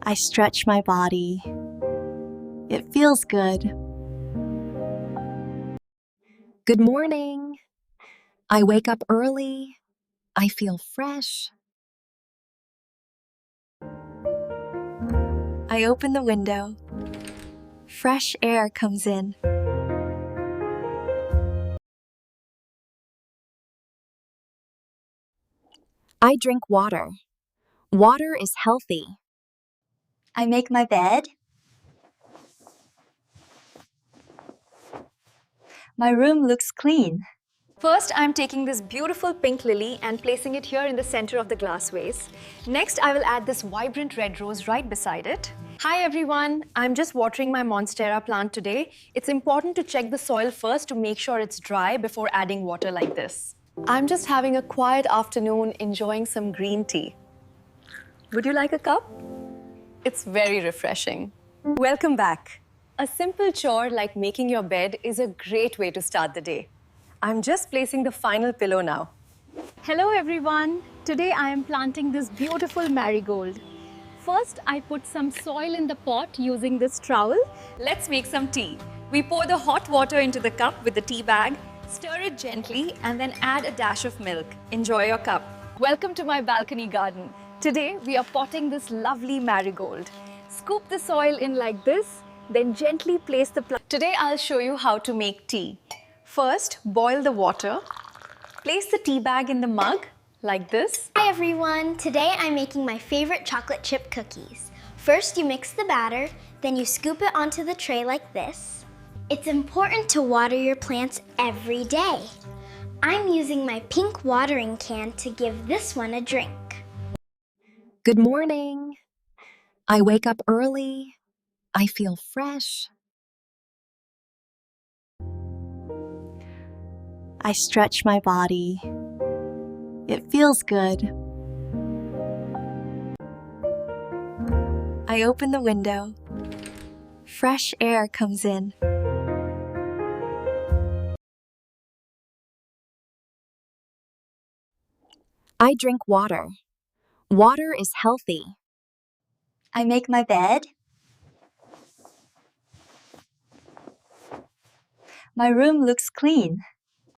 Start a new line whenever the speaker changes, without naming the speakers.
I stretch my body. It feels good.
Good morning. I wake up early. I feel fresh.
I open the window. Fresh air comes in.
I drink water. Water is healthy.
I make my bed. My room looks clean.
First, I'm taking this beautiful pink lily and placing it here in the center of the glass vase. Next, I will add this vibrant red rose right beside it. Hi everyone, I'm just watering my Monstera plant today. It's important to check the soil first to make sure it's dry before adding water like this. I'm just having a quiet afternoon enjoying some green tea. Would you like a cup? It's very refreshing. Welcome back. A simple chore like making your bed is a great way to start the day. I'm just placing the final pillow now. Hello everyone. Today I am planting this beautiful marigold. First, I put some soil in the pot using this trowel. Let's make some tea. We pour the hot water into the cup with the tea bag, stir it gently, and then add a dash of milk. Enjoy your cup. Welcome to my balcony garden. Today, we are potting this lovely marigold. Scoop the soil in like this, then gently place the plant. Today, I'll show you how to make tea. First, boil the water. Place the tea bag in the mug, like this.
Hi everyone! Today I'm making my favorite chocolate chip cookies. First you mix the batter, then you scoop it onto the tray like this. It's important to water your plants every day. I'm using my pink watering can to give this one a drink.
Good morning. I wake up early. I feel fresh.
I stretch my body. It feels good. I open the window. Fresh air comes in.
I drink water. Water is healthy.
I make my bed. My room looks clean.